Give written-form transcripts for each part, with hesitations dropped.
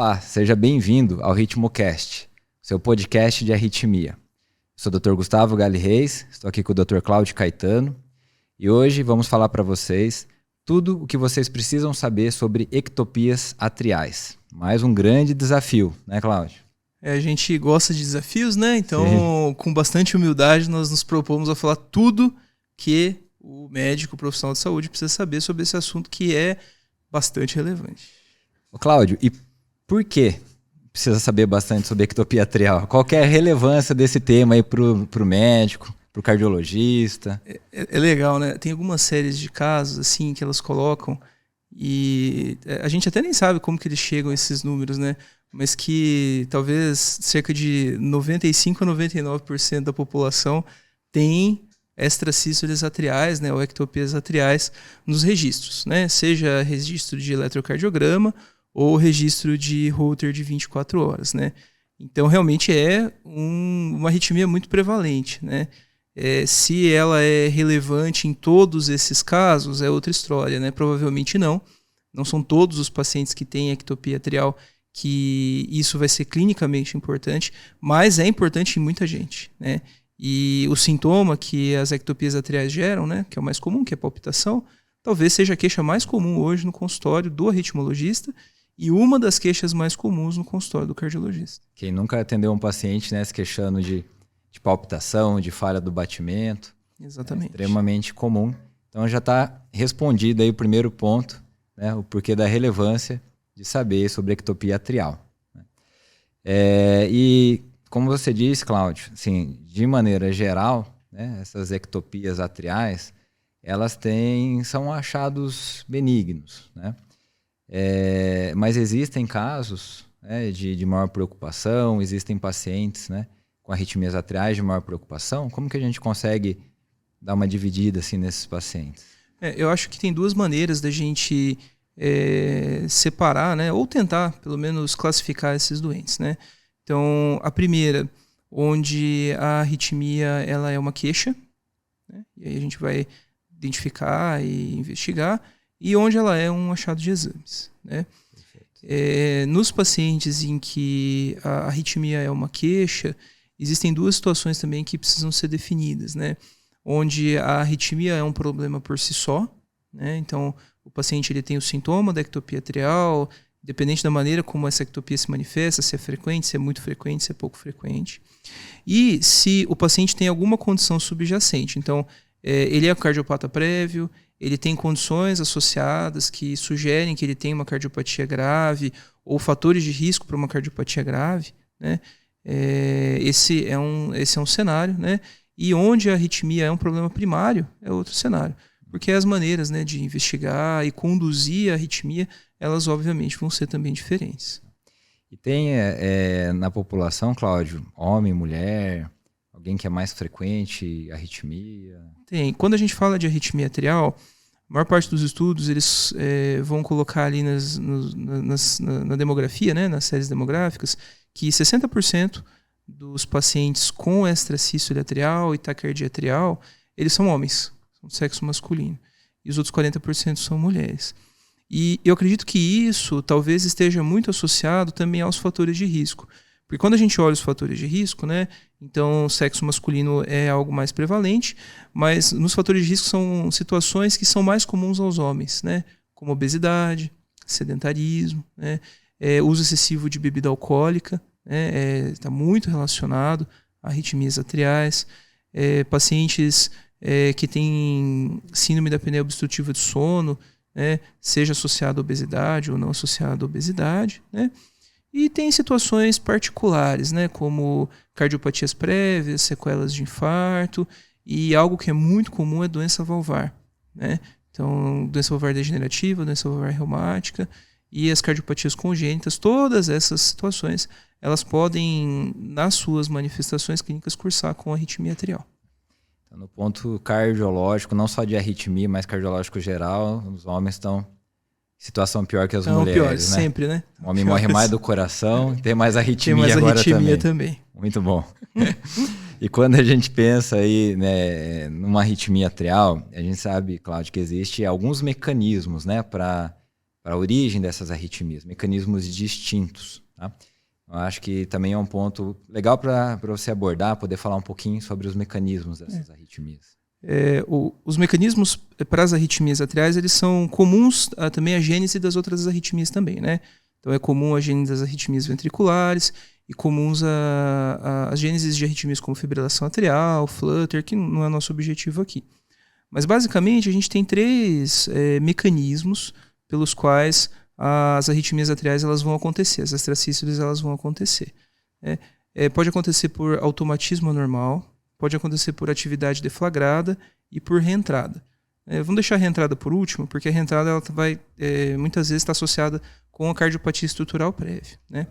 Olá, seja bem-vindo ao RitmoCast, seu podcast de arritmia. Sou o Dr. Gustavo Gali Reis, estou aqui com o Dr. Cláudio Caetano e hoje vamos falar para vocês tudo o que vocês precisam saber sobre ectopias atriais. Mais um grande desafio, né, Cláudio? A gente gosta de desafios, né? Então, com bastante humildade, nós nos propomos a falar tudo que o médico, o profissional de saúde precisa saber sobre esse assunto que é bastante relevante. Ô, Cláudio, e por que precisa saber bastante sobre ectopia atrial? Qual que é a relevância desse tema aí pro médico, pro cardiologista? É legal, né? Tem algumas séries de casos assim que elas colocam e a gente até nem sabe como que eles chegam a esses números, né? Mas que talvez cerca de 95 a 99% da população tem extracístoles atriais, né, ou ectopias atriais nos registros, né? Seja registro de eletrocardiograma ou registro de Holter de 24 horas, né? Então, realmente é uma arritmia muito prevalente, né? Se ela é relevante em todos esses casos, é outra história, né? Provavelmente não. Não são todos os pacientes que têm ectopia atrial que isso vai ser clinicamente importante, mas é importante em muita gente, né? E o sintoma que as ectopias atriais geram, né, que é o mais comum, que é a palpitação, talvez seja a queixa mais comum hoje no consultório do arritmologista e uma das queixas mais comuns no consultório do cardiologista. Quem nunca atendeu um paciente, né, se queixando de palpitação, de falha do batimento. Exatamente. É extremamente comum. Então já está respondido aí o primeiro ponto, né, o porquê da relevância de saber sobre ectopia atrial. E como você disse, Cláudio, assim, de maneira geral, né, essas ectopias atriais, elas são achados benignos, né? Mas existem casos, né, de maior preocupação, existem pacientes, né, com arritmias atriais de maior preocupação. Como que a gente consegue dar uma dividida assim, nesses pacientes? Eu acho que tem duas maneiras da gente separar, né, ou tentar, pelo menos, classificar esses doentes, né? Então, a primeira, onde a arritmia ela é uma queixa, né? E aí a gente vai identificar e investigar, e onde ela é um achado de exames, né? Nos pacientes em que a arritmia é uma queixa, existem duas situações também que precisam ser definidas, né? Onde a arritmia é um problema por si só, né? Então, o paciente ele tem o sintoma da ectopia atrial, independente da maneira como essa ectopia se manifesta, se é frequente, se é muito frequente, se é pouco frequente. E se o paciente tem alguma condição subjacente. Então, ele é cardiopata prévio, ele tem condições associadas que sugerem que ele tem uma cardiopatia grave ou fatores de risco para uma cardiopatia grave, né? Esse é um cenário, né? E onde a arritmia é um problema primário, é outro cenário. Porque as maneiras, né, de investigar e conduzir a arritmia, elas obviamente vão ser também diferentes. E tem na população, Cláudio, homem, mulher, alguém que é mais frequente, arritmia? Tem. Quando a gente fala de arritmia atrial, a maior parte dos estudos eles vão colocar ali na demografia, né, nas séries demográficas, que 60% dos pacientes com extracístole atrial e taquicardia atrial, eles são homens. Do sexo masculino, e os outros 40% são mulheres. E eu acredito que isso talvez esteja muito associado também aos fatores de risco. Porque quando a gente olha os fatores de risco, né, então o sexo masculino é algo mais prevalente, mas nos fatores de risco são situações que são mais comuns aos homens, né, como obesidade, sedentarismo, né, uso excessivo de bebida alcoólica, né, está muito relacionado a arritmias atriais, pacientes que tem síndrome da apneia obstrutiva de sono, né, seja associado à obesidade ou não associado à obesidade, né? E tem situações particulares, né, como cardiopatias prévias, sequelas de infarto, e algo que é muito comum é doença valvar, né? Então, doença valvar degenerativa, doença valvar reumática e as cardiopatias congênitas, todas essas situações, elas podem, nas suas manifestações clínicas, cursar com arritmia atrial. No ponto cardiológico, não só de arritmia, mas cardiológico geral, os homens estão em situação pior que as mulheres, pior, né? Sempre, né? O homem morre mais do coração, tem mais arritmia, tem mais agora arritmia também. Muito bom. E quando a gente pensa aí, né, numa arritmia atrial, a gente sabe, Cláudio, que existe alguns mecanismos, né, para a origem dessas arritmias, mecanismos distintos. Tá? Eu acho que também é um ponto legal para você abordar, poder falar um pouquinho sobre os mecanismos dessas arritmias. Os mecanismos para as arritmias atriais, eles são comuns também à gênese das outras arritmias também, né? Então é comum a gênese das arritmias ventriculares e comuns a gênesis de arritmias como fibrilação atrial, flutter, que não é nosso objetivo aqui. Mas basicamente a gente tem 3 mecanismos pelos quais as arritmias atriais elas vão acontecer, as extrasístoles elas vão acontecer. Pode acontecer por automatismo anormal, pode acontecer por atividade deflagrada e por reentrada. Vamos deixar a reentrada por último, porque a reentrada ela vai muitas vezes estar associada com a cardiopatia estrutural prévia. Né?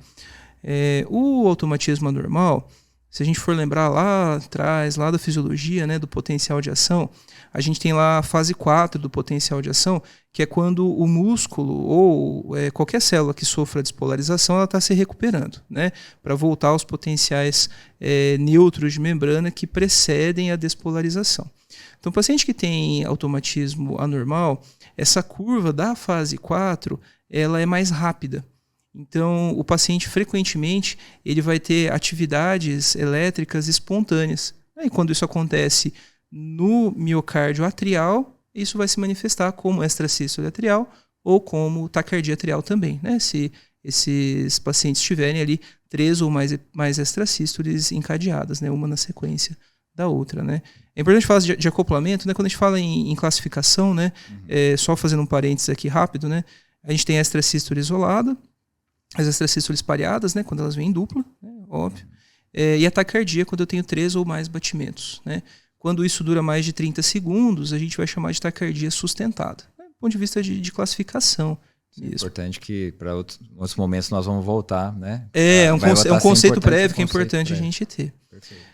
O automatismo anormal, se a gente for lembrar lá atrás, lá da fisiologia, né, do potencial de ação, a gente tem lá a fase 4 do potencial de ação, que é quando o músculo ou qualquer célula que sofra despolarização, ela está se recuperando, né, para voltar aos potenciais neutros de membrana que precedem a despolarização. Então, o paciente que tem automatismo anormal, essa curva da fase 4, ela é mais rápida. Então, o paciente, frequentemente, ele vai ter atividades elétricas espontâneas. E quando isso acontece no miocárdio atrial, isso vai se manifestar como extrasístole atrial ou como taquicardia atrial também, né? Se esses pacientes tiverem ali 3 ou mais extrasístoles encadeadas, né? Uma na sequência da outra, né? É importante falar de acoplamento, né? Quando a gente fala em classificação, né? Só fazendo um parênteses aqui rápido, né? A gente tem a extrasístole isolada, as extrasístoles pareadas, né, quando elas vêm em dupla, né, óbvio, e a taquicardia quando eu tenho 3 ou mais batimentos. Né. Quando isso dura mais de 30 segundos, a gente vai chamar de taquicardia sustentada, né, do ponto de vista de classificação. É importante que para outros momentos nós vamos voltar. Né, é um conceito prévio que é importante a gente ter. Perfeito.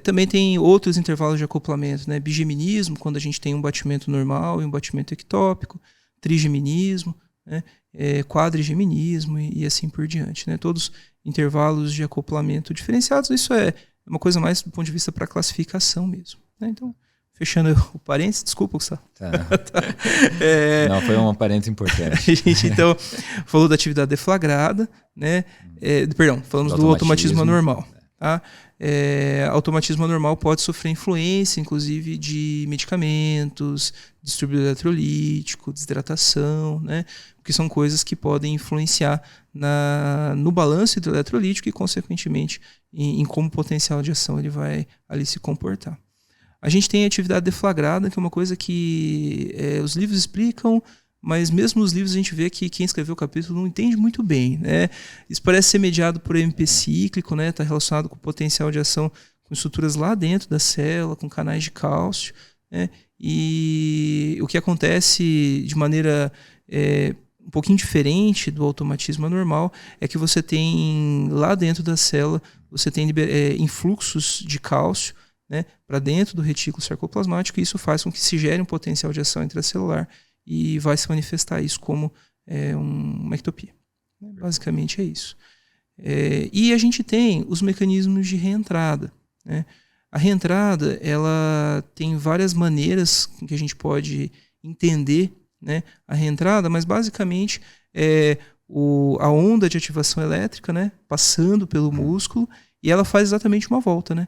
Também tem outros intervalos de acoplamento, né, bigeminismo, quando a gente tem um batimento normal e um batimento ectópico, trigeminismo, né, quadrigeminismo e assim por diante. Né? Todos intervalos de acoplamento diferenciados. Isso é uma coisa mais do ponto de vista para classificação mesmo. Né? Então, fechando o parênteses, desculpa, Gustavo. Tá. Não, foi um parênteses importante. A gente, então, falou da atividade deflagrada, né? Perdão, falamos do automatismo anormal. Tá? Automatismo anormal pode sofrer influência, inclusive, de medicamentos, distúrbio eletrolítico, desidratação, né? Que são coisas que podem influenciar no balanço hidroeletrolítico e, consequentemente, em como o potencial de ação ele vai ali se comportar. A gente tem a atividade deflagrada, que é uma coisa que os livros explicam, mas mesmo nos livros a gente vê que quem escreveu o capítulo não entende muito bem. Né? Isso parece ser mediado por MP cíclico, né? Está relacionado com o potencial de ação com estruturas lá dentro da célula, com canais de cálcio. Né? E o que acontece de maneira um pouquinho diferente do automatismo anormal é que você tem lá dentro da célula, você tem influxos de cálcio, né, para dentro do retículo sarcoplasmático, e isso faz com que se gere um potencial de ação intracelular e vai se manifestar isso como uma ectopia. Basicamente é isso. E a gente tem os mecanismos de reentrada. Né? A reentrada ela tem várias maneiras que a gente pode entender, né, a reentrada, mas basicamente a onda de ativação elétrica, né, passando pelo músculo, e ela faz exatamente uma volta. Né?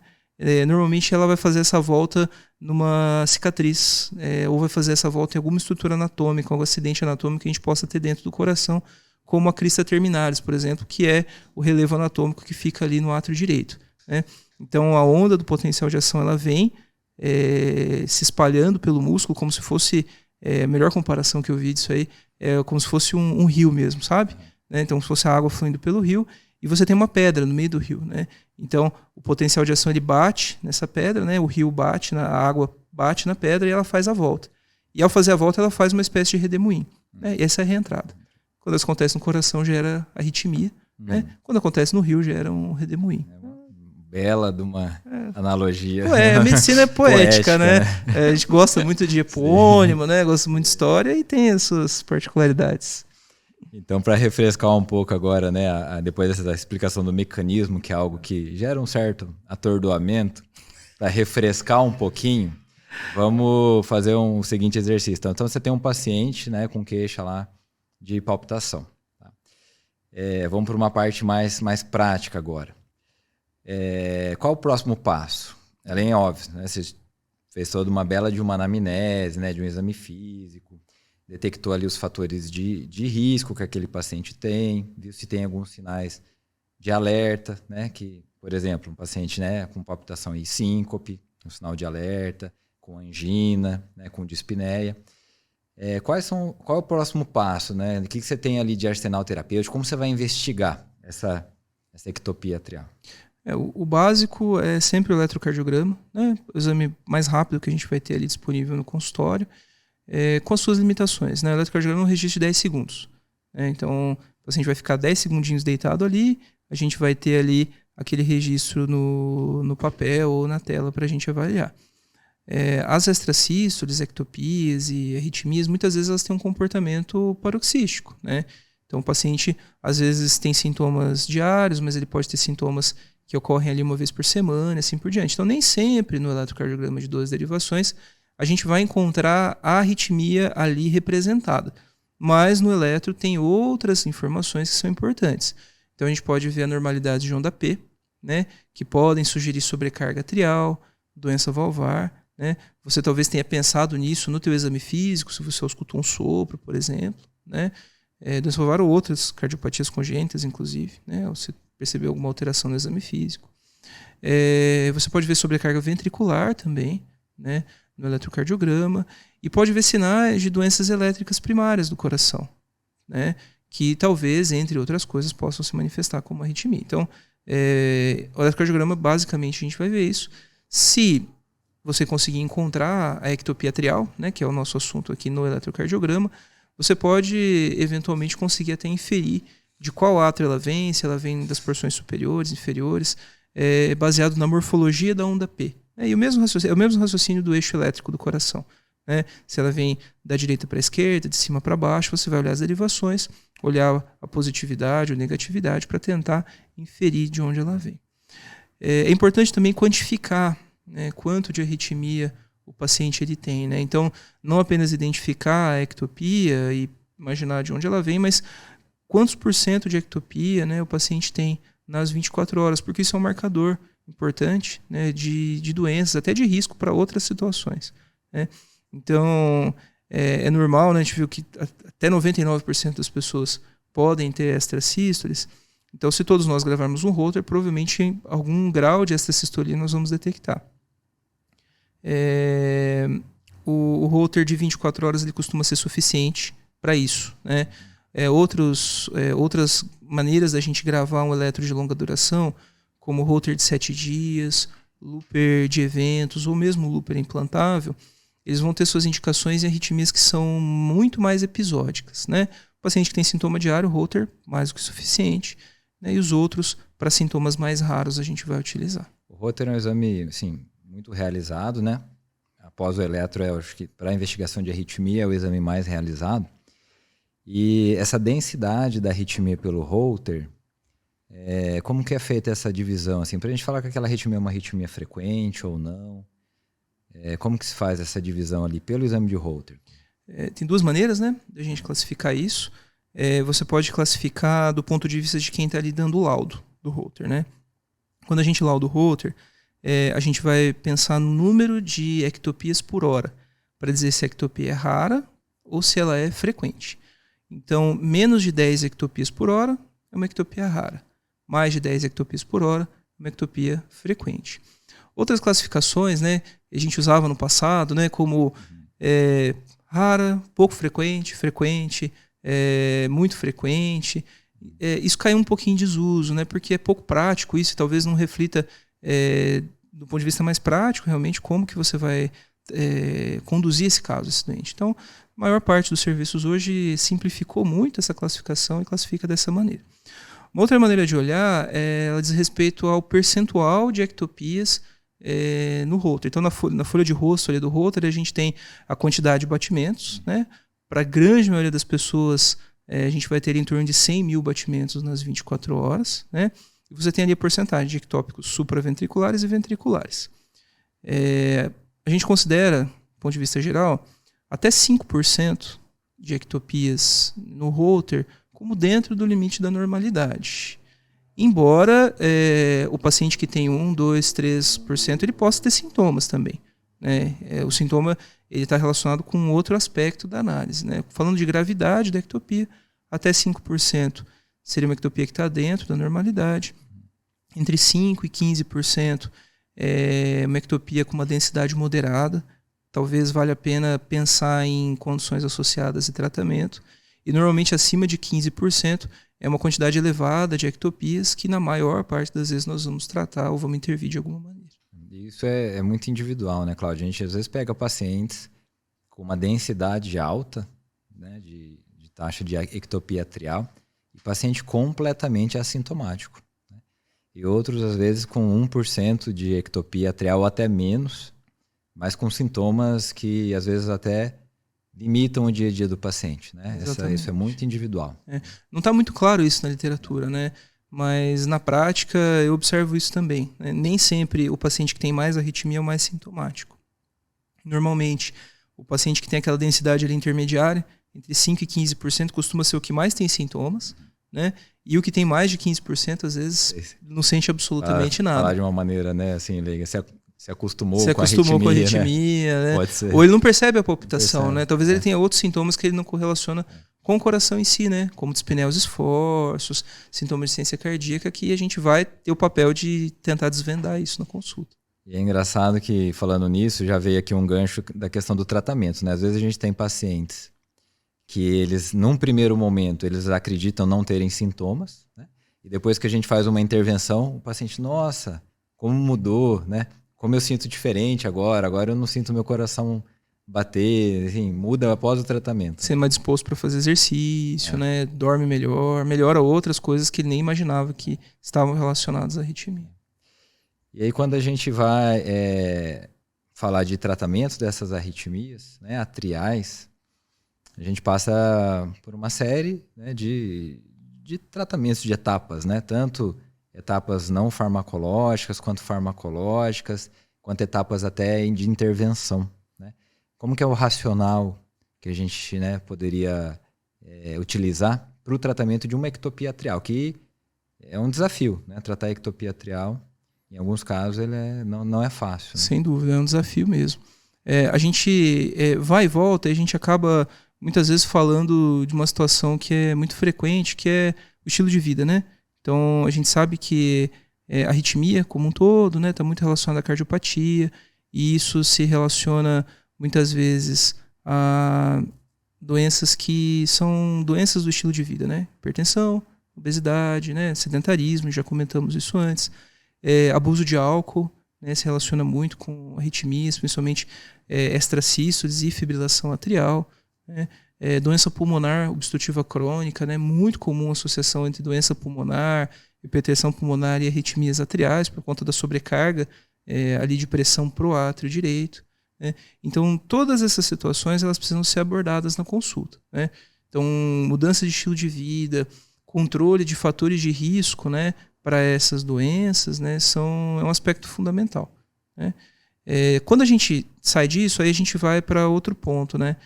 Normalmente ela vai fazer essa volta numa cicatriz, ou vai fazer essa volta em alguma estrutura anatômica, algum acidente anatômico que a gente possa ter dentro do coração, como a crista terminalis, por exemplo, que é o relevo anatômico que fica ali no átrio direito. Né? Então a onda do potencial de ação ela vem se espalhando pelo músculo como se fosse, a melhor comparação que eu vi disso aí, como se fosse um rio mesmo, sabe? Né? Então se fosse a água fluindo pelo rio, e você tem uma pedra no meio do rio, né? Então, o potencial de ação ele bate nessa pedra, né? O rio bate, a água bate na pedra e ela faz a volta. E ao fazer a volta, ela faz uma espécie de redemoinho. Né? E essa é a reentrada. Quando isso acontece no coração, gera arritmia. Né? Quando acontece no rio, gera um redemoinho. Bela de uma analogia. A medicina é poética, né? A gente gosta muito de epônimo, né? Gosta muito de história e tem as suas particularidades. Então, para refrescar um pouco agora, né, depois dessa explicação do mecanismo, que é algo que gera um certo atordoamento, para refrescar um pouquinho, Vamos fazer um seguinte exercício. Então você tem um paciente, né, com queixa lá de palpitação. Tá? Vamos para uma parte mais prática agora. Qual o próximo passo? Além, óbvio, né, você fez toda uma bela de uma anamnese, né, de um exame físico, detectou ali os fatores de risco que aquele paciente tem, viu se tem alguns sinais de alerta, né, que, por exemplo, um paciente, né, com palpitação e síncope, um sinal de alerta, com angina, né, com dispneia. Qual é o próximo passo? Né? O que você tem ali de arsenal terapêutico? Como você vai investigar essa ectopia atrial? O básico é sempre o eletrocardiograma, né? O exame mais rápido que a gente vai ter ali disponível no consultório, com as suas limitações. Né? O eletrocardiograma é um registro de 10 segundos. Né? Então, o paciente vai ficar 10 segundinhos deitado ali, a gente vai ter ali aquele registro no papel ou na tela para a gente avaliar. As extrasístoles, ectopias e arritmias, muitas vezes elas têm um comportamento paroxístico, né? Então o paciente às vezes tem sintomas diários, mas ele pode ter sintomas que ocorrem ali uma vez por semana, assim por diante. Então nem sempre no eletrocardiograma de 12 derivações a gente vai encontrar a arritmia ali representada, mas no eletro tem outras informações que são importantes. Então a gente pode ver anormalidades de onda P, né? Que podem sugerir sobrecarga atrial, doença valvar. Né? Você talvez tenha pensado nisso no teu exame físico, se você escutou um sopro, por exemplo, né? Doença valvar ou outras cardiopatias congênitas, inclusive, né? Ou você percebeu alguma alteração no exame físico. Você pode ver sobrecarga ventricular também, né? No eletrocardiograma, e pode ver sinais de doenças elétricas primárias do coração, né? Que talvez, entre outras coisas, possam se manifestar como arritmia. Então, o eletrocardiograma, basicamente, a gente vai ver isso. Se você conseguir encontrar a ectopia atrial, né, que é o nosso assunto aqui no eletrocardiograma, você pode eventualmente conseguir até inferir de qual átrio ela vem, se ela vem das porções superiores, inferiores, baseado na morfologia da onda P. E é o mesmo raciocínio do eixo elétrico do coração. Né? Se ela vem da direita para a esquerda, de cima para baixo, você vai olhar as derivações, olhar a positividade ou negatividade para tentar inferir de onde ela vem. É importante também quantificar, né, quanto de arritmia o paciente ele tem. Né? Então, não apenas identificar a ectopia e imaginar de onde ela vem, mas quantos % de ectopia, né, o paciente tem nas 24 horas, porque isso é um marcador importante, né, de doenças, até de risco para outras situações. Né? Então, é normal, né, a gente viu que até 99% das pessoas podem ter extrasístoles. Então, se todos nós gravarmos um Holter, provavelmente algum grau de extracistolia nós vamos detectar. O Holter de 24 horas ele costuma ser suficiente para isso. Né? Outras maneiras da gente gravar um eletro de longa duração, como o Holter de 7 dias, looper de eventos ou mesmo looper implantável, eles vão ter suas indicações em arritmias que são muito mais episódicas. Né? O paciente que tem sintoma diário, o Holter, mais do que suficiente. Né? E os outros, para sintomas mais raros, a gente vai utilizar. O Holter é um exame assim, muito realizado, né? Após o eletro, acho que para a investigação de arritmia é o exame mais realizado. E essa densidade da arritmia pelo Holter, como que é feita essa divisão? Assim, para a gente falar que aquela arritmia é uma arritmia frequente ou não, como que se faz essa divisão ali pelo exame de Holter? Tem duas maneiras, né, de a gente classificar isso. Você pode classificar do ponto de vista de quem está ali dando o laudo do Holter. Né? Quando a gente lauda o Holter, a gente vai pensar no número de ectopias por hora, para dizer se a ectopia é rara ou se ela é frequente. Então, menos de 10 ectopias por hora é uma ectopia rara. Mais de 10 ectopias por hora é uma ectopia frequente. Outras classificações, né, a gente usava no passado, né, como rara, pouco frequente, frequente, muito frequente. Isso caiu um pouquinho em desuso, né, porque é pouco prático isso e talvez não reflita, do ponto de vista mais prático, realmente, como que você vai conduzir esse caso, esse doente. Então, a maior parte dos serviços hoje simplificou muito essa classificação e classifica dessa maneira. Uma outra maneira de olhar ela diz respeito ao percentual de ectopias no Holter. Então, na folha de rosto ali do Holter, a gente tem a quantidade de batimentos. Né? Para a grande maioria das pessoas, a gente vai ter em torno de 100 mil batimentos nas 24 horas. Né? E você tem ali a porcentagem de ectópicos supraventriculares e ventriculares. a gente considera, do ponto de vista geral, até 5% de ectopias no Holter como dentro do limite da normalidade. Embora o paciente que tem 1, 2, 3%, ele possa ter sintomas também. Né? O sintoma está relacionado com outro aspecto da análise. Né? Falando de gravidade da ectopia, até 5% seria uma ectopia que está dentro da normalidade. Entre 5% e 15% é uma ectopia com uma densidade moderada. Talvez valha a pena pensar em condições associadas e tratamento. E normalmente acima de 15% é uma quantidade elevada de ectopias que na maior parte das vezes nós vamos tratar ou vamos intervir de alguma maneira. Isso é muito individual, né, Cláudio? A gente às vezes pega pacientes com uma densidade alta, né, de taxa de ectopia atrial e paciente completamente assintomático. Né? E outros, às vezes, com 1% de ectopia atrial ou até menos, mas com sintomas que às vezes até limitam o dia a dia do paciente. Né? Isso é muito individual. Não está muito claro isso na literatura, né? Mas na prática eu observo isso também. Né? Nem sempre o paciente que tem mais arritmia é o mais sintomático. Normalmente, o paciente que tem aquela densidade ali intermediária, entre 5% e 15%, costuma ser o que mais tem sintomas, né? E o que tem mais de 15%, às vezes, não sente absolutamente nada. Falar de uma maneira, né, assim, leiga, se acostumou com a arritmia, né? Pode ser. Ou ele não percebe a palpitação, né? Talvez ele tenha outros sintomas que ele não correlaciona com o coração em si, né? Como dispneia os esforços, sintomas de insuficiência cardíaca, que a gente vai ter o papel de tentar desvendar isso na consulta. E é engraçado que, falando nisso, já veio aqui um gancho da questão do tratamento, né? Às vezes a gente tem pacientes que eles, num primeiro momento, eles acreditam não terem sintomas, né? E depois que a gente faz uma intervenção, o paciente, nossa, como mudou, né? Como eu sinto diferente agora eu não sinto meu coração bater, assim, muda após o tratamento. Ser mais disposto para fazer exercício, né? Dorme melhor, melhora outras coisas que ele nem imaginava que estavam relacionadas à arritmia. E aí quando a gente vai falar de tratamento dessas arritmias, né, atriais, a gente passa por uma série, né, de tratamentos, de etapas, né? Tanto etapas não farmacológicas, quanto farmacológicas, quanto etapas até de intervenção. Né? Como que é o racional que a gente, né, poderia utilizar para o tratamento de uma ectopia atrial, que é um desafio, né? Tratar a ectopia atrial, em alguns casos, ele não é fácil. Né? Sem dúvida, é um desafio mesmo. A gente vai e volta e a gente acaba muitas vezes falando de uma situação que é muito frequente, que é o estilo de vida, né? Então, a gente sabe que a arritmia como um todo, né, está muito relacionada à cardiopatia, e isso se relaciona muitas vezes a doenças que são doenças do estilo de vida, né? Hipertensão, obesidade, né, sedentarismo, já comentamos isso antes. Abuso de álcool, né, se relaciona muito com arritmias, principalmente extrasístoles e fibrilação atrial, né? Doença pulmonar obstrutiva crônica, né? Muito comum a associação entre doença pulmonar, hipertensão pulmonar e arritmias atriais por conta da sobrecarga ali de pressão pro átrio direito. Né? Então, todas essas situações elas precisam ser abordadas na consulta. Né? Então, mudança de estilo de vida, controle de fatores de risco, né, para essas doenças, né, é um aspecto fundamental. Né? Quando a gente sai disso, aí a gente vai para outro ponto, né?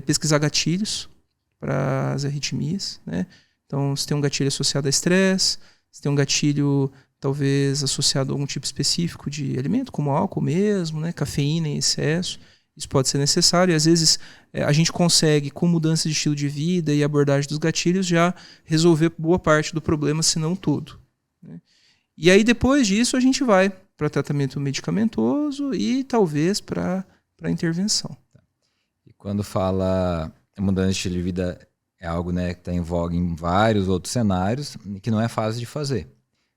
Pesquisar gatilhos para as arritmias, né? Então, se tem um gatilho associado a estresse, se tem um gatilho talvez associado a algum tipo específico de alimento, como álcool mesmo, né? Cafeína em excesso, isso pode ser necessário. E às vezes a gente consegue, com mudança de estilo de vida e abordagem dos gatilhos, já resolver boa parte do problema, se não todo. Né? E aí, depois disso, a gente vai para tratamento medicamentoso e talvez para intervenção. Quando fala mudança de estilo de vida, é algo, né, que está em voga em vários outros cenários e que não é fácil de fazer.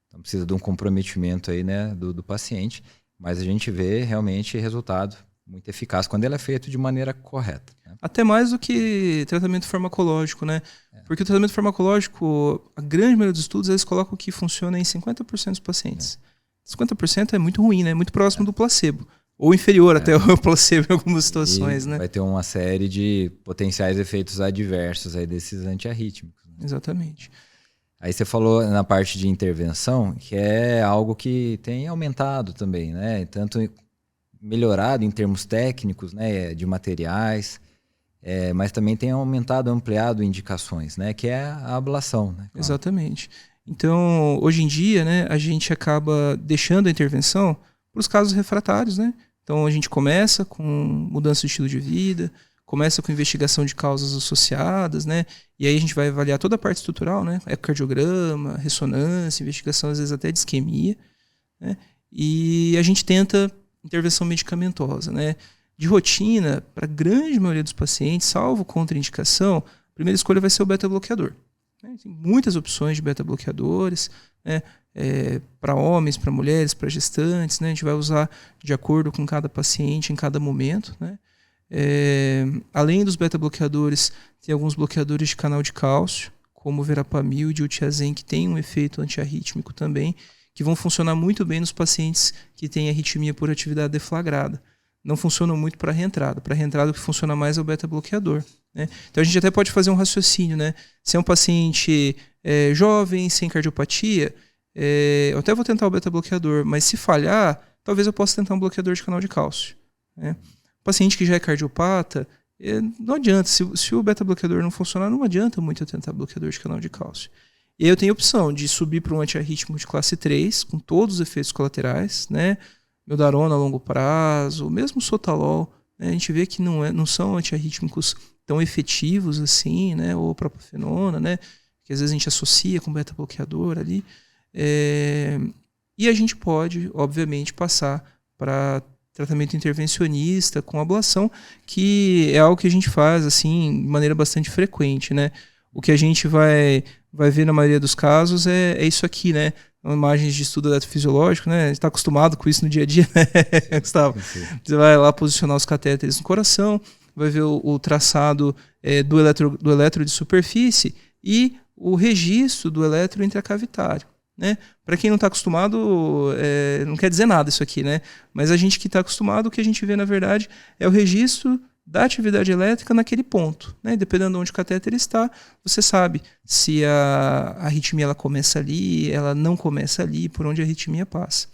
Então precisa de um comprometimento aí, né, do paciente, mas a gente vê realmente resultado muito eficaz quando ele é feito de maneira correta. Né? Até mais do que tratamento farmacológico, né? Porque o tratamento farmacológico, a grande maioria dos estudos, eles colocam que funciona em 50% dos pacientes. 50% é muito ruim, né? Muito próximo do placebo. Ou inferior até o placebo em algumas situações, né? Vai ter uma série de potenciais efeitos adversos aí desses antiarrítmicos. Né? Exatamente. Aí você falou na parte de intervenção, que é algo que tem aumentado também, né? Tanto melhorado em termos técnicos, né, de materiais, mas também tem aumentado, ampliado indicações, né, que é a ablação. Né, claro. Exatamente. Então, hoje em dia, né, a gente acaba deixando a intervenção para os casos refratários, né? Então, a gente começa com mudança de estilo de vida, começa com investigação de causas associadas, né? E aí a gente vai avaliar toda a parte estrutural, né? Ecocardiograma, ressonância, investigação às vezes até de isquemia, né? E a gente tenta intervenção medicamentosa, né? De rotina, para a grande maioria dos pacientes, salvo contraindicação, a primeira escolha vai ser o beta-bloqueador. Né? Tem muitas opções de beta-bloqueadores, né? Para homens, para mulheres, para gestantes, né? A gente vai usar de acordo com cada paciente em cada momento, né? Além dos beta-bloqueadores, tem alguns bloqueadores de canal de cálcio, como o verapamil e o diltiazem, que tem um efeito antiarrítmico também, que vão funcionar muito bem nos pacientes que têm arritmia por atividade deflagrada. Não funcionam muito para reentrada. Para reentrada, o que funciona mais é o beta-bloqueador. Né? Então a gente até pode fazer um raciocínio. Né? Se é um paciente jovem, sem cardiopatia, eu até vou tentar o beta-bloqueador, mas se falhar, talvez eu possa tentar um bloqueador de canal de cálcio. Né? Paciente que já é cardiopata, não adianta. Se o beta-bloqueador não funcionar, não adianta muito eu tentar bloqueador de canal de cálcio. E aí eu tenho a opção de subir para um antiarrítmico de classe 3, com todos os efeitos colaterais, né? Meldarona a longo prazo, mesmo sotalol, né? A gente vê que não são antiarrítmicos tão efetivos assim, né? Ou propafenona, né? Que às vezes a gente associa com beta-bloqueador ali. E a gente pode, obviamente, passar para tratamento intervencionista com ablação, que é algo que a gente faz assim, de maneira bastante frequente, né? O que a gente vai ver na maioria dos casos é isso aqui, né? Imagens de estudo eletrofisiológico, né? A gente está acostumado com isso no dia a dia, né, Gustavo? Você vai lá posicionar os catéteres no coração, vai ver o traçado do eletro de superfície e o registro do eletro intracavitário. Né? Para quem não está acostumado, não quer dizer nada isso aqui, né? Mas a gente que está acostumado, o que a gente vê na verdade é o registro da atividade elétrica naquele ponto, né? Dependendo de onde o catéter está, você sabe se a arritmia ela começa ali, ela não começa ali, por onde a arritmia passa.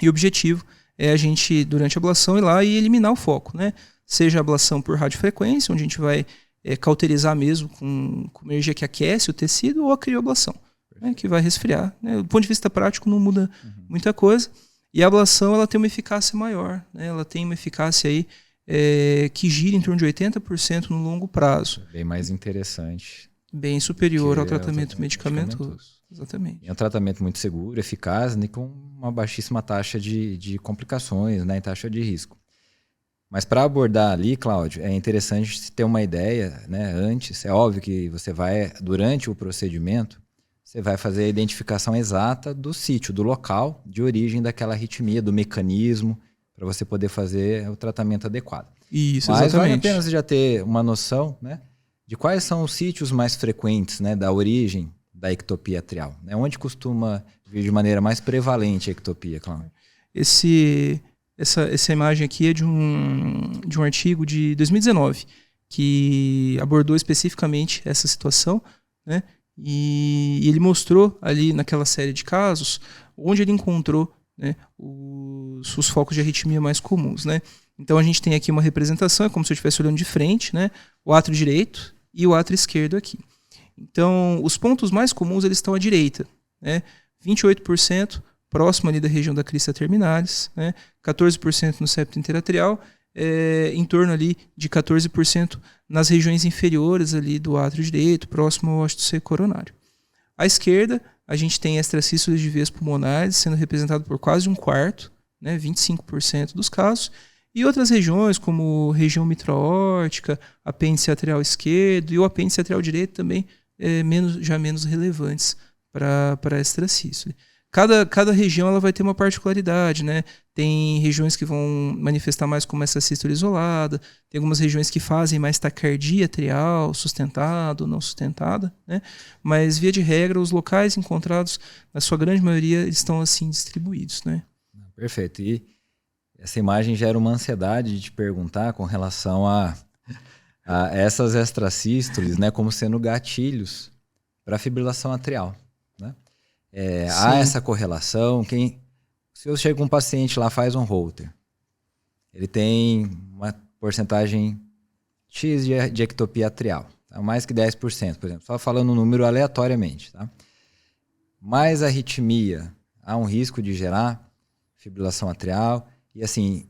E o objetivo é a gente, durante a ablação, ir lá e eliminar o foco, né? Seja a ablação por radiofrequência, onde a gente vai cauterizar mesmo com energia que aquece o tecido, ou a crioablação, né, que vai resfriar. Né? Do ponto de vista prático não muda muita coisa. E a ablação ela tem uma eficácia maior. Né? Ela tem uma eficácia aí, que gira em torno de 80% no longo prazo. Bem mais interessante. Bem superior ao tratamento medicamentoso. Exatamente. É um tratamento muito seguro, eficaz, e com uma baixíssima taxa de complicações, né, taxa de risco. Mas para abordar ali, Cláudio, é interessante ter uma ideia, né, antes. É óbvio que você vai, durante o procedimento, você vai fazer a identificação exata do sítio, do local de origem daquela arritmia, do mecanismo, para você poder fazer o tratamento adequado. Isso, mas exatamente. vale a pena você já ter uma noção, né, de quais são os sítios mais frequentes, né, da origem da ectopia atrial. Né? Onde costuma vir de maneira mais prevalente a ectopia, Cláudio? Essa imagem aqui é de um artigo de 2019, que abordou especificamente essa situação, né? E ele mostrou ali naquela série de casos onde ele encontrou, né, os focos de arritmia mais comuns. Né? Então a gente tem aqui uma representação, é como se eu estivesse olhando de frente, né, o átrio direito e o átrio esquerdo aqui. Então os pontos mais comuns eles estão à direita, né? 28% próximo ali da região da crista terminalis, né? 14% no septo interatrial, em torno ali de 14% nas regiões inferiores ali do átrio direito, próximo ao ósseo seco coronário. À esquerda, a gente tem extracístoles de veias pulmonares, sendo representado por quase um quarto, né, 25% dos casos, e outras regiões, como região mitro-aórtica, apêndice atrial esquerdo e o apêndice atrial direito também, já menos relevantes para extracístole. Cada região ela vai ter uma particularidade, né? Tem regiões que vão manifestar mais como essa sístole isolada, tem algumas regiões que fazem mais taquicardia atrial, sustentada ou não sustentada, né? Mas, via de regra, os locais encontrados, na sua grande maioria, estão assim distribuídos, né? Perfeito. E essa imagem gera uma ansiedade de te perguntar com relação a essas extrasístoles, né? Como sendo gatilhos para a fibrilação atrial, né? Há essa correlação. Se eu chego com um paciente lá, faz um Holter, ele tem uma porcentagem X de ectopia atrial, tá? Mais que 10%, por exemplo, só falando um número aleatoriamente. Tá? Mais arritmia, há um risco de gerar fibrilação atrial. E assim,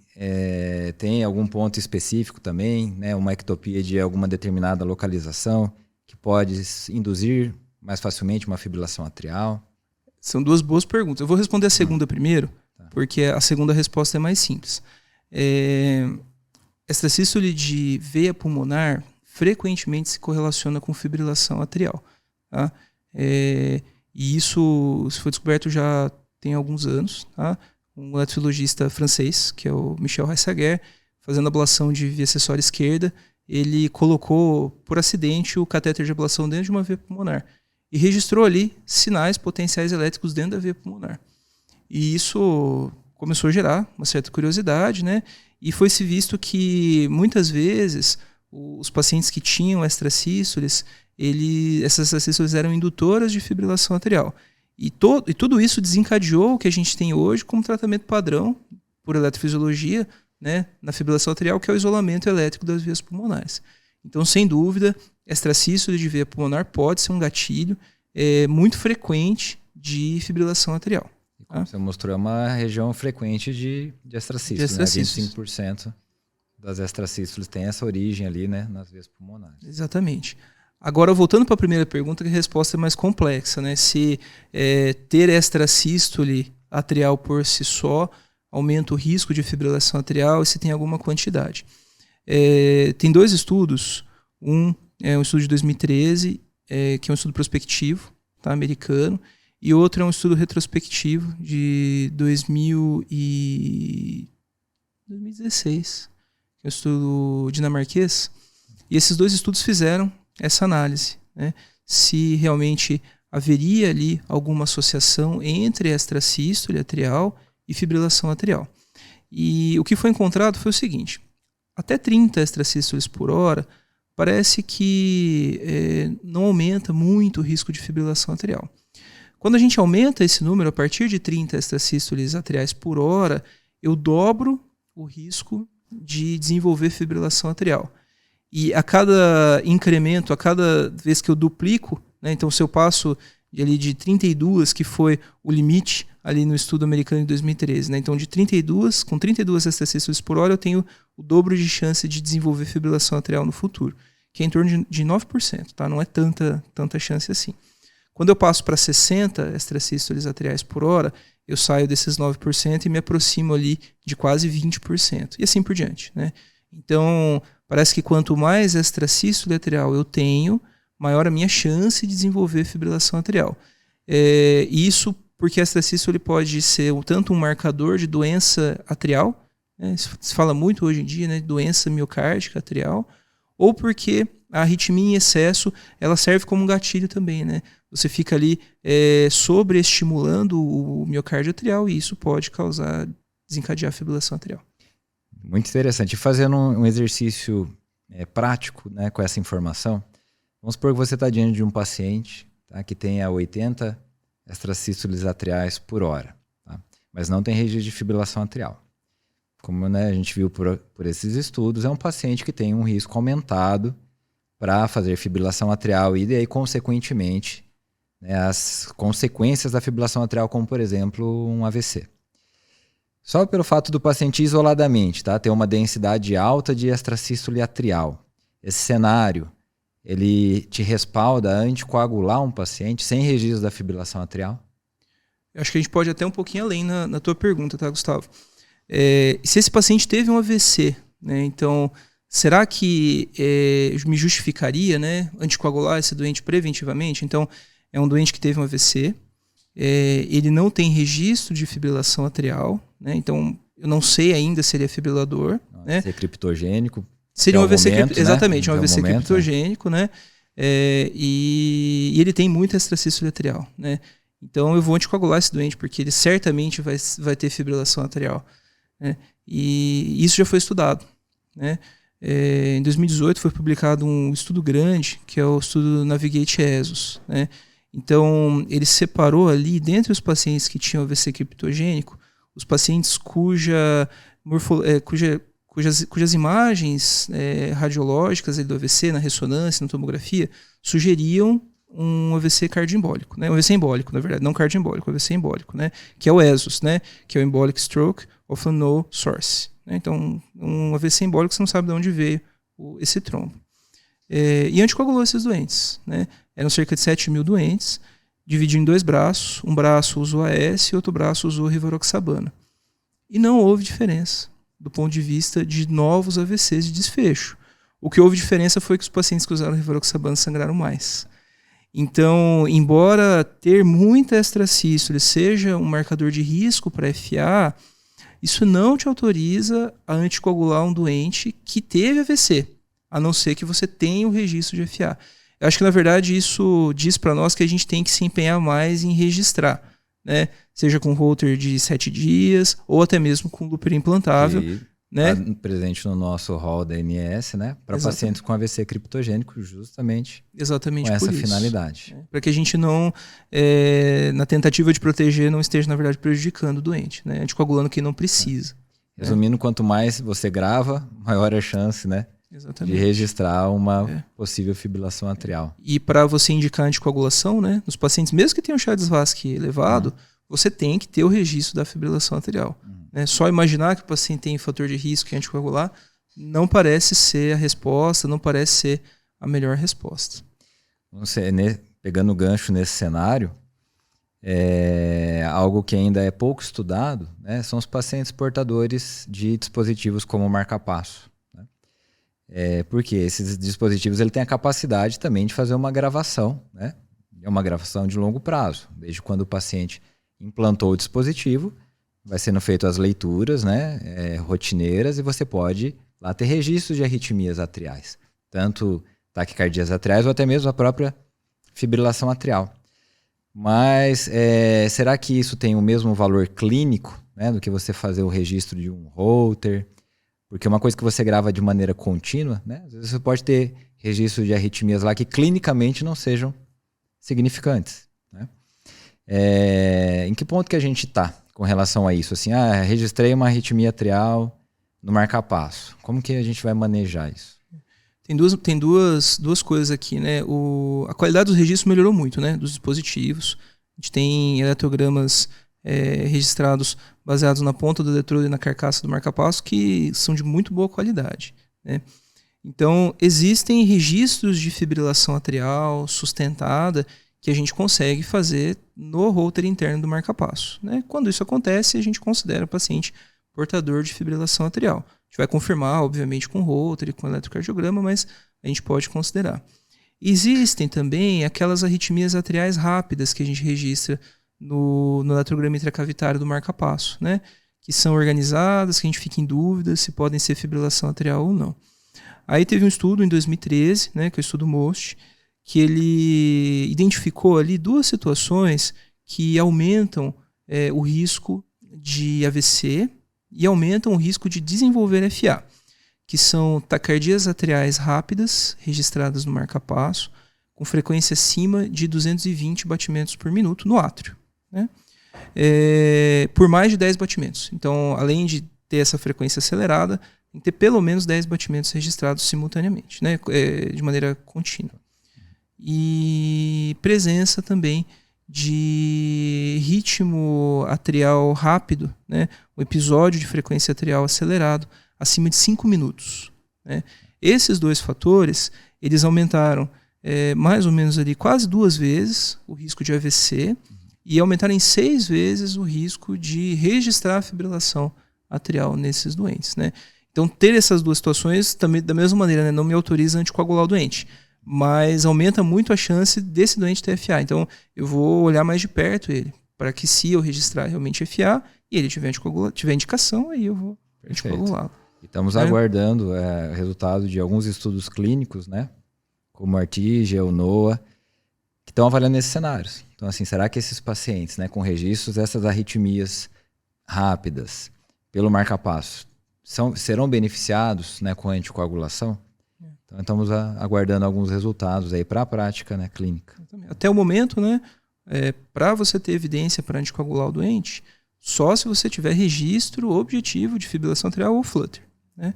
tem algum ponto específico também, né? Uma ectopia de alguma determinada localização que pode induzir mais facilmente uma fibrilação atrial? São duas boas perguntas. Eu vou responder a segunda primeiro, porque a segunda resposta é mais simples. Extracístole de veia pulmonar frequentemente se correlaciona com fibrilação atrial. Tá? E isso foi descoberto já tem alguns anos. Tá? Um eletrofisiologista francês, que é o Michel Reissaguer, fazendo ablação de via acessória esquerda, ele colocou por acidente o catéter de ablação dentro de uma veia pulmonar e registrou ali sinais potenciais elétricos dentro da veia pulmonar. E isso começou a gerar uma certa curiosidade, né? E foi-se visto que muitas vezes os pacientes que tinham extracístoles, essas extracístoles eram indutoras de fibrilação atrial. E tudo isso desencadeou o que a gente tem hoje como tratamento padrão por eletrofisiologia, né, na fibrilação atrial, que é o isolamento elétrico das veias pulmonares. Então, sem dúvida, extracístole de veia pulmonar pode ser um gatilho muito frequente de fibrilação atrial. Como você mostrou, é uma região frequente de extracístole, né? 25% das extracístoles tem essa origem ali, né, nas veias pulmonares. Exatamente. Agora, voltando para a primeira pergunta, que a resposta é mais complexa, né? Se ter extracístole atrial por si só aumenta o risco de fibrilação atrial e se tem alguma quantidade. Tem dois estudos. Um é um estudo de 2013, que é um estudo prospectivo, tá, americano, e outro é um estudo retrospectivo de 2016, que é um estudo dinamarquês. E esses dois estudos fizeram essa análise, né? Se realmente haveria ali alguma associação entre extracístole atrial e fibrilação atrial. E o que foi encontrado foi o seguinte: até 30 extracístoles por hora parece que não aumenta muito o risco de fibrilação atrial. Quando a gente aumenta esse número, a partir de 30 extracístoles atriais por hora, eu dobro o risco de desenvolver fibrilação atrial. E a cada incremento, a cada vez que eu duplico, né, então se eu passo ali de 32, que foi o limite ali no estudo americano de 2013, né, então com 32 extracístoles por hora eu tenho o dobro de chance de desenvolver fibrilação atrial no futuro, que é em torno de 9%, tá? Não é tanta chance assim. Quando eu passo para 60 extracístoles atriais por hora, eu saio desses 9% e me aproximo ali de quase 20%, e assim por diante, né? Então, parece que quanto mais extracístole atrial eu tenho, maior a minha chance de desenvolver fibrilação atrial. Isso porque a extracístole pode ser tanto um marcador de doença atrial, né, se fala muito hoje em dia, né, de doença miocárdica atrial, ou porque a arritmia em excesso ela serve como um gatilho também, né? Você fica ali sobreestimulando o miocárdio atrial e isso pode desencadear fibrilação atrial. Muito interessante. E fazendo um exercício prático, né, com essa informação, vamos supor que você está diante de um paciente, tá, que tenha 80 extracístoles atriais por hora, tá, mas não tem registro de fibrilação atrial. Como, né, a gente viu por esses estudos, é um paciente que tem um risco aumentado para fazer fibrilação atrial e daí, consequentemente, né, as consequências da fibrilação atrial, como, por exemplo, um AVC. Só pelo fato do paciente isoladamente, tá, ter uma densidade alta de extracístole atrial. Esse cenário, ele te respalda a anticoagular um paciente sem registro da fibrilação atrial? Eu acho que a gente pode ir até um pouquinho além na tua pergunta, tá, Gustavo? Se esse paciente teve um AVC, né, então, será que me justificaria, né, anticoagular esse doente preventivamente? Então, é um doente que teve um AVC, ele não tem registro de fibrilação atrial, né, então eu não sei ainda se ele é fibrilador. Né? Se é criptogênico. Seria um AVC, momento, exatamente, né? um AVC momento, criptogênico, né? E ele tem muita extracístole atrial, né? Então eu vou anticoagular esse doente porque ele certamente vai ter fibrilação atrial, né? E isso já foi estudado, né? Em 2018 foi publicado um estudo grande, que é o estudo Navigate-ESUS, né? Então ele separou ali, dentre os pacientes que tinham AVC criptogênico, os pacientes cuja cujas imagens radiológicas do AVC, na ressonância, na tomografia, sugeriam um AVC cardioembólico, né? Um AVC embólico, na verdade, não cardioembólico, AVC embólico, né? Que é o ESUS, né? Que é o Embolic Stroke of Unknown Source. Né? Então, um AVC embólico, você não sabe de onde veio esse trombo. E anticoagulou esses doentes, né? Eram cerca de 7 mil doentes, dividiu em 2 braços, um braço usou AS e outro braço usou rivaroxabana. E não houve diferença do ponto de vista de novos AVCs de desfecho. O que houve diferença foi que os pacientes que usaram rivaroxabana sangraram mais. Então, embora ter muita extracístole seja um marcador de risco para FA, isso não te autoriza a anticoagular um doente que teve AVC, a não ser que você tenha o registro de FA. Eu acho que, na verdade, isso diz para nós que a gente tem que se empenhar mais em registrar, né? Seja com Holter de 7 dias ou até mesmo com Looper implantável. Né? Tá presente no nosso hall da ANS, né? Para pacientes com AVC criptogênico, justamente com essa finalidade. Para que a gente não, na tentativa de proteger, não esteja, na verdade, prejudicando o doente, né? Anticoagulando quem não precisa. Resumindo, quanto mais você grava, maior a chance, né? Exatamente. De registrar uma possível fibrilação atrial. E para você indicar anticoagulação, né? Nos pacientes, mesmo que tenham um Chades-Vasque elevado, você tem que ter o registro da fibrilação atrial. Só imaginar que o paciente tem fator de risco e anticoagular não parece ser a resposta, não parece ser a melhor resposta. Pegando o gancho nesse cenário, algo que ainda é pouco estudado, né, são os pacientes portadores de dispositivos como o marca-passo. Né? Porque esses dispositivos têm a capacidade também de fazer uma gravação, né? É uma gravação de longo prazo, desde quando o paciente implantou o dispositivo, vai sendo feito as leituras, né, rotineiras, e você pode lá ter registros de arritmias atriais, tanto taquicardias atriais ou até mesmo a própria fibrilação atrial. Mas será que isso tem o mesmo valor clínico, né, do que você fazer o registro de um Holter? Porque uma coisa que você grava de maneira contínua, né, às vezes você pode ter registros de arritmias lá que clinicamente não sejam significantes. Né? Em que ponto que a gente está com relação a isso? Assim, registrei uma arritmia atrial no marca-passo. Como que a gente vai manejar isso? Tem duas coisas aqui, né? A qualidade dos registros melhorou muito, né? Dos dispositivos. A gente tem eletrogramas registrados baseados na ponta do eletrodo e na carcaça do marca-passo que são de muito boa qualidade, né? Então, existem registros de fibrilação atrial sustentada que a gente consegue fazer no Holter interno do marca-passo. Né? Quando isso acontece, a gente considera o paciente portador de fibrilação atrial. A gente vai confirmar, obviamente, com Holter e com eletrocardiograma, mas a gente pode considerar. Existem também aquelas arritmias atriais rápidas que a gente registra no eletrograma intracavitário do marca-passo, né? Que são organizadas, que a gente fica em dúvida se podem ser fibrilação atrial ou não. Aí teve um estudo em 2013, né, que é o estudo MOST, que ele identificou ali 2 situações que aumentam o risco de AVC e aumentam o risco de desenvolver FA, que são taquicardias atriais rápidas, registradas no marca-passo, com frequência acima de 220 batimentos por minuto no átrio, né? Por mais de 10 batimentos. Então, além de ter essa frequência acelerada, tem que ter pelo menos 10 batimentos registrados simultaneamente, né? De maneira contínua. E presença também de ritmo atrial rápido, né? Um episódio de frequência atrial acelerado acima de 5 minutos. Né? Esses 2 fatores, eles aumentaram mais ou menos ali quase 2 vezes o risco de AVC e aumentaram em 6 vezes o risco de registrar a fibrilação atrial nesses doentes. Né? Então, ter essas 2 situações, também, da mesma maneira, né, não me autoriza a anticoagular o doente, mas aumenta muito a chance desse doente ter FA. Então, eu vou olhar mais de perto ele, para que se eu registrar realmente FA e ele tiver indicação, aí eu vou anticoagulá-lo. Estamos aguardando o resultado de alguns estudos clínicos, né, como a Artigia, o NOAA, que estão avaliando esses cenários. Então, assim, será que esses pacientes, né, com registros dessas arritmias rápidas pelo marca-passo serão beneficiados, né, com a anticoagulação? Então, estamos aguardando alguns resultados aí para a prática, né, clínica. Até o momento, né, para você ter evidência para anticoagular o doente, só se você tiver registro objetivo de fibrilação atrial ou flutter. né?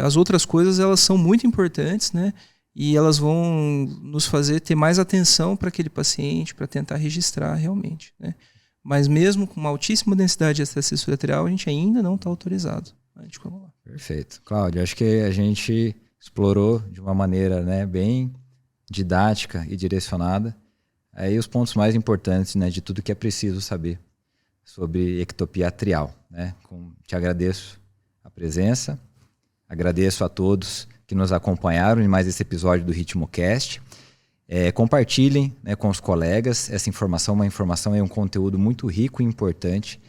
As outras coisas, elas são muito importantes, né? E elas vão nos fazer ter mais atenção para aquele paciente, para tentar registrar realmente, né? Mas mesmo com uma altíssima densidade de esterecessura atrial, a gente ainda não está autorizado a anticoagular. Perfeito. Cláudio, acho que a gente explorou de uma maneira, né, bem didática e direcionada aí os pontos mais importantes, né, de tudo que é preciso saber sobre ectopia atrial, né? Te agradeço a presença, agradeço a todos que nos acompanharam em mais esse episódio do RitmoCast. Compartilhem, né, com os colegas essa informação, uma informação é um conteúdo muito rico e importante.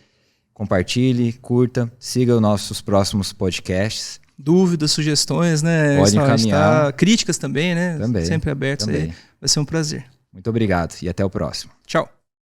Compartilhe, curta, siga os nossos próximos podcasts. Dúvidas, sugestões, né? Pode encaminhar. Críticas também, né? Também. Sempre abertos aí. Vai ser um prazer. Muito obrigado e até o próximo. Tchau.